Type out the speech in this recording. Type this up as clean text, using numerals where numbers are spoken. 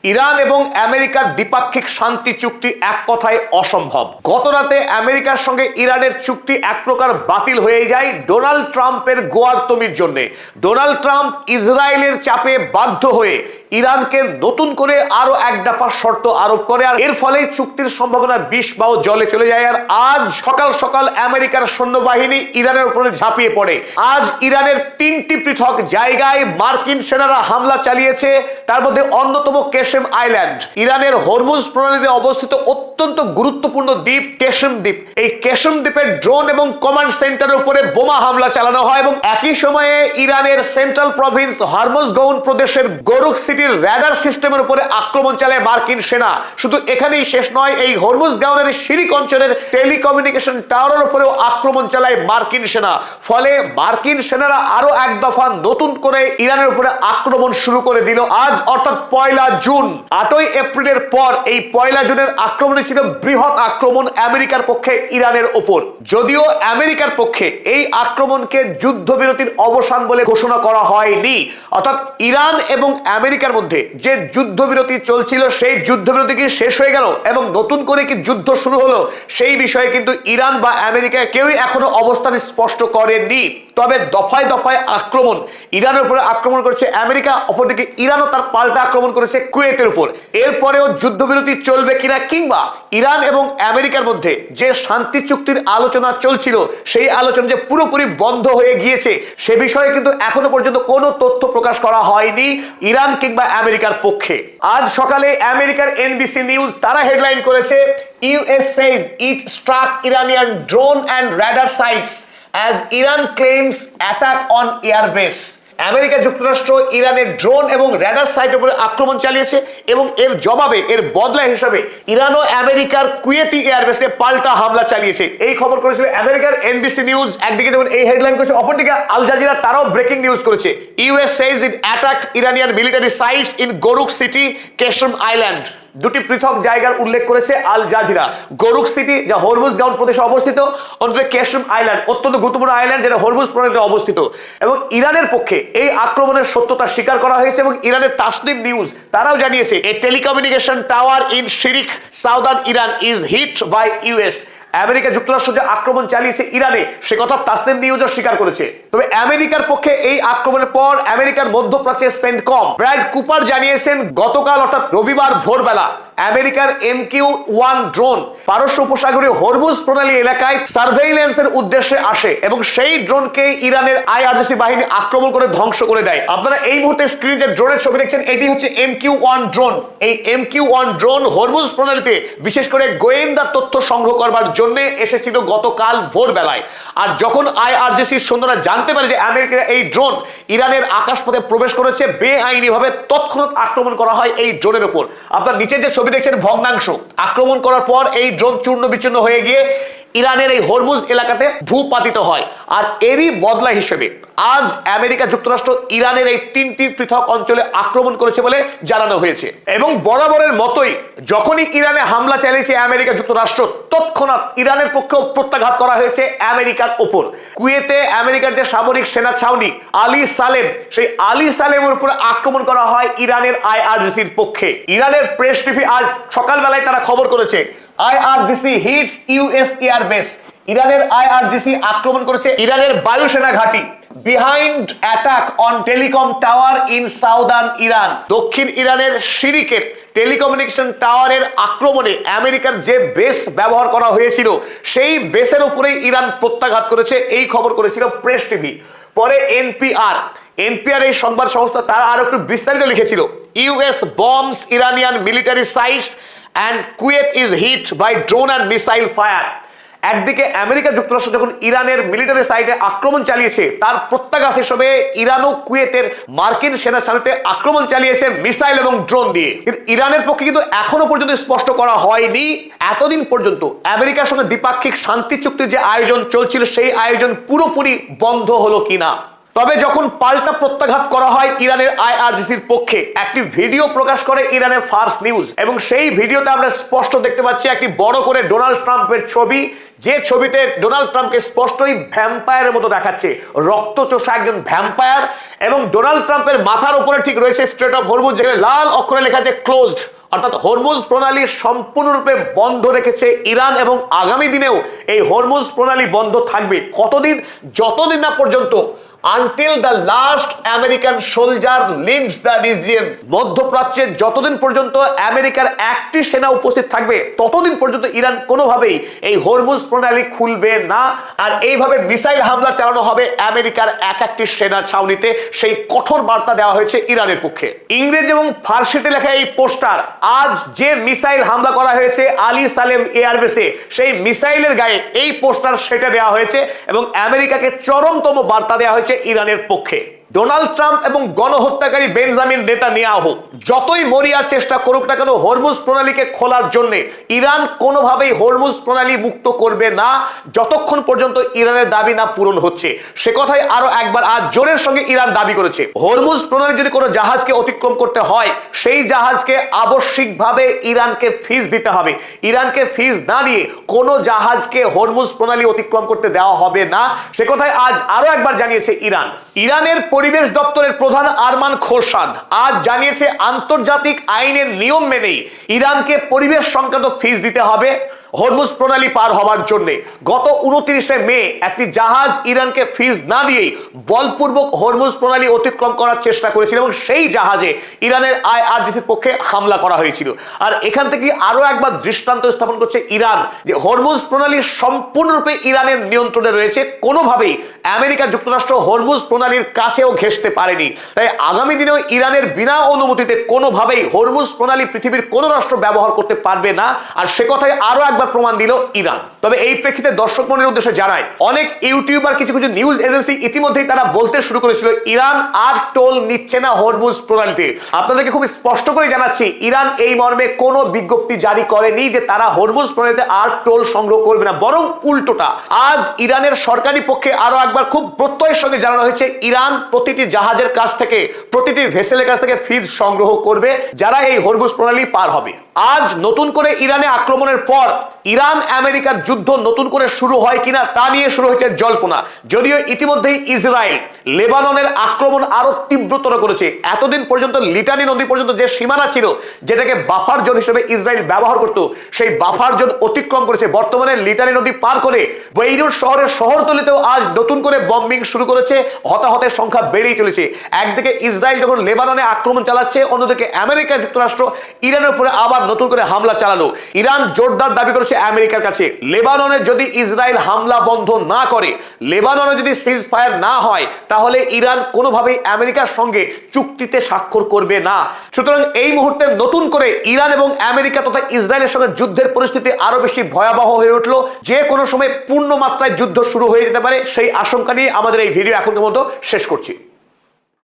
Iran এবং আমেরিকার দ্বিপাক্ষিক শান্তি চুক্তি এক কথায় অসম্ভব। গত রাতে আমেরিকার সঙ্গে ইরানের চুক্তি এক প্রকার বাতিল হয়ে যায় ডোনাল্ড ট্রাম্পের গোয়ার্তমির জন্য। ডোনাল্ড ট্রাম্প ইসরায়েলের চাপে বাধ্য হয়ে ইরানকে নতুন করে আরো এক দফা শর্ত আরোপ করে, আর এর ফলে চুক্তির সম্ভাবনা 20 পাও জলে চলে যায়। আর আজ সকাল সকাল আমেরিকার সৈন্যবাহিনী ইরানের উপরে ঝাঁপিয়ে পড়ে। আজ ইরানের 3টি পৃথক জায়গায় মার্কিন সেনারা হামলা চালিয়েছে, তার মধ্যে অন্যতম কেশেম আইল্যান্ড, ইরানের হরমুজ প্রণালীতে অবস্থিত অত্যন্ত গুরুত্বপূর্ণ দ্বীপ কেশেম দ্বীপ। এই কেশেম দ্বীপের ড্রোন এবং কমান্ড সেন্টারের উপরে বোমা হামলা চালানো হয় এবং একই সময়ে ইরানের সেন্ট্রাল প্রভিন্স হরমুজগাউন প্রদেশের গোরুক সিটির রাডার সিস্টেমের উপরে আক্রমণ চালায় মার্কিন সেনা। শুধু এখানেই শেষ নয়, এই হরমুজগাউনের শিরিক অঞ্চলের টেলিকমিউনিকেশন টাওয়ারের উপরেও আক্রমণ চালায় মার্কিন সেনা। ফলে মার্কিন সেনারা আরো এক দফা নতুন করে ইরানের উপরে আক্রমণ শুরু করে দিল আজ, অর্থাৎ 1 জুন। 8 এপ্রিলের পর এই 1 জুনের আক্রমণে ছিল বৃহৎ আক্রমণ আমেরিকার পক্ষে ইরানের উপর। যদিও আমেরিকার পক্ষে এই আক্রমণকে যুদ্ধবিরতির অবসান বলে ঘোষণা করা হয়নি, অর্থাৎ ইরান এবং আমেরিকার মধ্যে যে যুদ্ধবিরতি চলছিল সেই যুদ্ধবিরতি কি শেষ হয়ে গেল এবং নতুন করে কি যুদ্ধ শুরু হলো, সেই বিষয়ে কিন্তু ইরান বা আমেরিকা কেউই এখনো অবস্থান স্পষ্ট করেনি। তবে দফায় দফায় আক্রমণ, ইরানের উপরে আক্রমণ করেছে আমেরিকা, অপরদিকে ইরানও তার পাল্টা আক্রমণ করেছে কুয়েতের উপর। এরপরেও যুদ্ধবিরতি চলবে কিনা, কিংবা ইরান এবং আমেরিকার মধ্যে যে শান্তি চুক্তির আলোচনা চলছিল সেই আলোচনা যে পুরোপুরি বন্ধ হয়ে গিয়েছে, সে বিষয়ে কিন্তু এখনো পর্যন্ত কোনো তথ্য প্রকাশ করা হয়নি ইরান কিংবা আমেরিকার পক্ষে। আজ সকালে আমেরিকার এনবিসি নিউজ তারা হেডলাইন করেছে, US says it struck Iranian drone and radar sites as Iran claims attack on airbase। America যুক্তরাষ্ট্র ইরানের ড্রোন এবং রাডার সাইটের উপরে আক্রমণ চালিয়েছে এবং এর জবাবে, এর বদলা হিসেবে ইরান ও আমেরিকার কুয়েতি এয়ারবেসে পাল্টা হামলা চালিয়েছে। এই খবর করেছিল আমেরিকার এনবিসি নিউজ। একদিকে যেমন এই হেডলাইন করেছে, অপরদিকে আল জাজিরা তারাও ব্রেকিং নিউজ করেছে, US says it attacked Iranian military sites in Goruk City, Keshem Island। দুটি পৃথক জায়গার উল্লেখ করেছে আল জাজিরা। গোরুক সিটি যা হরমুজগাউন প্রদেশে অবস্থিত, অন্যদিকে কেশেম আইল্যান্ড অত্যন্ত গুরুত্বপূর্ণ আইল্যান্ড যেটা হরমুজ প্রণালীতে অবস্থিত। এবং ইরানের পক্ষে এই আক্রমণের সত্যতা স্বীকার করা হয়েছে এবং ইরানের তাসনিম নিউজ তারাও জানিয়েছে, a telecommunication tower in Sirik southern Iran is hit by US. America যুক্তরাষ্ট্র যে আক্রমণ চালিয়েছে ইরানে, সে কথা তাসনিম নিউজও স্বীকার করেছে। তবে আমেরিকার পক্ষে এই আক্রমণের পর আমেরিকার মধ্যপ্রাচ্যের সেন্টকম ব্র্যাড কুপার জানিয়েছেন, গতকাল অর্থাৎ রবিবার ভোরবেলা আমেরিকার MQ-1 ড্রোন পারস্য উপসাগরীয় হরমুজ প্রণালী এলাকায় সার্ভেইলেন্সের উদ্দেশ্যে আসে এবং সেই ড্রোনকে ইরানের IRGC বাহিনী আক্রমণ করে ধ্বংস করে দেয়। আপনারা এই মুহূর্তে স্ক্রিনে যে ড্রোনের ছবি দেখছেন, এটি হচ্ছে MQ-1 ড্রোন। এই MQ-1 ড্রোন হরমুজ প্রণালীতে বিশেষ করে গোয়েন্দা তথ্য সংগ্রহ করবার জন্য এসেছিল গতকাল ভোরবেলায়। আর যখন IRGC সৈন্যরা জানতে পারে যে আমেরিকার এই ড্রোন ইরানের আকাশপথে প্রবেশ করেছে, বেআইনিভাবে তৎক্ষণাৎ আক্রমণ করা হয় এই ড্রোনের উপর। আপনার নিচের যে ছবি দেখছেন ভগ্নাংশ, আক্রমণ করার পর এই ড্রোন চূর্ণ বিচূর্ণ হয়ে গিয়ে ইরানের এই হরমুজ এলাকাতে ভূপাতিত হয়। আর এরই বদলা হিসেবে আজ আমেরিকা যুক্তরাষ্ট্র ইরানের এই 3টি পৃথক অঞ্চলে আক্রমণ করেছে বলে জানানো হয়েছে। এবং বরাবরের মতোই যখনই ইরানে হামলা চালিয়েছে আমেরিকা যুক্তরাষ্ট্র, তৎক্ষণাৎ ইরানের পক্ষেও প্রত্যাঘাত করা হয়েছে আমেরিকার ওপর। কুয়েতে আমেরিকার যে সামরিক সেনা ছাউনি আলী সালেম, সেই আলী সালেমের উপর আক্রমণ করা হয় ইরানের IRGCর পক্ষে। ইরানের প্রেস টিভি আজ সকালবেলায় তারা খবর করেছে, IRGC হিটস ইউএস এয়ারবেস। ইরানের IRGC আক্রমণ করেছে ইরানের বায়ুসেনা ঘাঁটি। Behind attack on telecom tower in southern Iran. দক্ষিণ ইরানের শিরিকের টেলিকমিউনিকেশন টাওয়ারের আক্রমণে আমেরিকার যে বেস ব্যবহার করা হয়েছিল, সেই বেসের উপরেই ইরান প্রত্যাঘাত করেছে। এই খবর করেছিল প্রেস টিভি। পরে এনপিআর এই সংবাদ সংস্থা তারা আরো একটু বিস্তারিত লিখেছিল, US bombs Iranian military sites and Kuwait is hit by drone and missile fire। একদিকে আমেরিকা যুক্তরাষ্ট্র যখন ইরানের মিলিটারি সাইটে আক্রমণ চালিয়েছে, তার প্রত্যাঘাত হিসেবে ইরানও কুয়েতের মার্কিন সেনা ছাউনিতে আক্রমণ চালিয়েছে মিসাইল এবং ড্রোন দিয়ে। কিন্তু ইরানের পক্ষে কিন্তু এখনো পর্যন্ত স্পষ্ট করা হয়নি এতদিন পর্যন্ত আমেরিকার সঙ্গে দ্বিপাক্ষিক শান্তি চুক্তির যে আয়োজন চলছিল, সেই আয়োজন পুরোপুরি বন্ধ হলো কিনা। তবে যখন পাল্টা প্রত্যাঘাত করা হয় ইরানের আইআরজিসির পক্ষে, একটি ভিডিও প্রকাশ করে ইরানের ফার্স নিউজ, এবং সেই ভিডিওতে আমরা স্পষ্ট দেখতে পাচ্ছি একটি বড় করে ডোনাল্ড ট্রাম্পের ছবি, যে ছবিতে ডোনাল্ড ট্রাম্পকে স্পষ্টই ভ্যাম্পায়ারের মতো দেখাচ্ছে, রক্তচোষা একজন ভ্যাম্পায়ার। এবং ডোনাল্ড ট্রাম্পের মাথার উপরে ঠিক রয়েছে স্ট্রেট অফ হরমুজ, যেখানে লাল অক্ষরে লেখা আছে ক্লোজড, অর্থাৎ হরমুজ প্রণালী সম্পূর্ণরূপে বন্ধ রেখেছে ইরান, এবং আগামী দিনেও এই হরমুজ প্রণালী বন্ধ থাকবে। কতদিন? যতদিন না পর্যন্ত until the last American soldier leaves the region, মধ্যপ্রাচ্যে যতদিন পর্যন্ত আমেরিকার একটি সেনা উপস্থিত থাকবে ততদিন পর্যন্ত ইরান কোনোভাবেই এই হরমুজ প্রণালী খুলবে না। আর এইভাবে মিসাইল হামলা চালানো হবে আমেরিকার এক একটি সেনা ছাউনিতে, সেই কঠোর বার্তা দেওয়া হয়েছে ইরানের পক্ষে। ইংরেজি এবং ফার্সিতে লেখা এই পোস্টার, আজ যে মিসাইল হামলা করা হয়েছে আলী সালেম এয়ারবেসে, সেই মিসাইলের গায়ে এই পোস্টার সেটা দেওয়া হয়েছে এবং আমেরিকাকে চরমতম বার্তা দেওয়া হয়েছে ইরানের পক্ষে। ডোনাল্ড ট্রাম্প এবং গণহত্যাকারী বেঞ্জামিন নেতানিয়াহু যতই মরিয়া চেষ্টা করুক না কেন হরমুজ প্রণালীকে খোলার জন্য, ইরান কোনোভাবেই হরমুজ প্রণালী মুক্ত করবে না যতক্ষণ পর্যন্ত ইরানের দাবি না পূরণ হচ্ছে। সে কথাই আরো একবার আজ জোরের সঙ্গে ইরান দাবি করেছে, হরমুজ প্রণালী যদি কোনো জাহাজকে অতিক্রম করতে হয় সেই জাহাজকে আবশ্যিকভাবে ইরানকে ফিস দিতে হবে। ইরানকে ফিস না দিয়ে কোনো জাহাজকে হরমুজ প্রণালী অতিক্রম করতে দেওয়া হবে না। সে কথাই আজ আরো একবার জানিয়েছে ইরান। ইরানের পরিবেশ দপ্তরের প্রধান আরমান খোরশাদ আজ জানিয়েছে আন্তর্জাতিক আইনের নিয়ম মেনেই ইরানকে পরিবেশ সংক্রান্ত ফিস দিতে হবে হরমুজ প্রণালী পার হওয়ার জন্য। গত 29শে মে একটি জাহাজ ইরানকে ফিস না দিয়েই বলপূর্বক হরমুজ প্রণালী অতিক্রম করার চেষ্টা করেছিল এবং সেই জাহাজে ইরানের আইআরজিসির পক্ষে হামলা করা হয়েছিল। আর এখান থেকে আরো একবার দৃষ্টান্ত স্থাপন করছে ইরান যে হরমুজ প্রণালী সম্পূর্ণরূপে ইরানের নিয়ন্ত্রণে রয়েছে, কোনোভাবেই আমেরিকা যুক্তরাষ্ট্র হরমুজ প্রণালীর কাছেও ঘেঁষতে পারেনি। তাই আগামী দিনেও ইরানের বিনা অনুমতিতে কোনোভাবেই হরমুজ প্রণালী পৃথিবীর কোনো রাষ্ট্র ব্যবহার করতে পারবে না। আর সে কথাই আরো প্রমাণ দিল ইরান। তবে এই প্রেক্ষিতে দর্শক মনের উদ্দেশ্যে জানায়, অনেক ইউটিউবার কিছু নিউজ এজেন্সি ইতিমধ্যেই তারা বলতে শুরু করেছিল ইরান আর টোল নিচ্ছে না হরমুজ প্রণালীতে। আপনাদেরকে খুব স্পষ্ট করে জানাচ্ছি, ইরান এই মর্মে কোনো বিজ্ঞপ্তি জারি করেনি যে তারা হরমুজ প্রণালীতে আর টোল সংগ্রহ করবে না, বরং উল্টোটা। আজ ইরানের সরকারি পক্ষে আরো একবার খুব প্রত্যয়ের সঙ্গে জানানো হয়েছে ইরান প্রতিটি জাহাজের কাছ থেকে, প্রতিটি ভেসেলের কাছ থেকে ফিজ সংগ্রহ করবে যারা এই হরমুজ প্রণালী পার হবে। আজ নতুন করে ইরানে আক্রমণের পর ইরান আমেরিকার যুদ্ধ নতুন করে শুরু হয় কিনা তা নিয়ে শুরু হয়েছে জল্পনা। যদিও ইতিমধ্যেই ইসরায়েল লেবাননের আক্রমণ আরো তীব্রতর করেছে। এতদিন পর্যন্ত লিটানি নদী পর্যন্ত যে সীমানা ছিল, যেটাকে বাফার জোন হিসেবে ইসরায়েল ব্যবহার করত, সেই বাফার জোন অতিক্রম করেছে। বর্তমানে লিটানি নদী পার করে বেইরুট শহরের শহরতলিতেও আজ নতুন করে বম্বিং শুরু করেছে। হতাহতের সংখ্যা বেড়েই চলেছে। একদিকে ইসরায়েল যখন লেবাননে আক্রমণ চালাচ্ছে, অন্যদিকে আমেরিকা যুক্তরাষ্ট্র ইরানের উপরে আবার নতুন করে হামলা চালালো। ইরান জোরদার দাবি করেছে আমেরিকার কাছে, লেবাননে যদি ইসরায়েল হামলা বন্ধ না করে, লেবাননে যদি সিজ ফায়ার না হয়, তাহলে ইরান কোনোভাবেই আমেরিকার সঙ্গে চুক্তিতে স্বাক্ষর করবে না। সুতরাং এই মুহূর্তে নতুন করে ইরান এবং আমেরিকা তথা ইসরায়েলের সঙ্গে যুদ্ধের পরিস্থিতি আরো বেশি ভয়াবহ হয়ে উঠলো। যে কোনো সময় পূর্ণ মাত্রায় যুদ্ধ শুরু হয়ে যেতে পারে, সেই আশঙ্কা নিয়ে আমাদের এই ভিডিও এখনকার মতো শেষ করছি।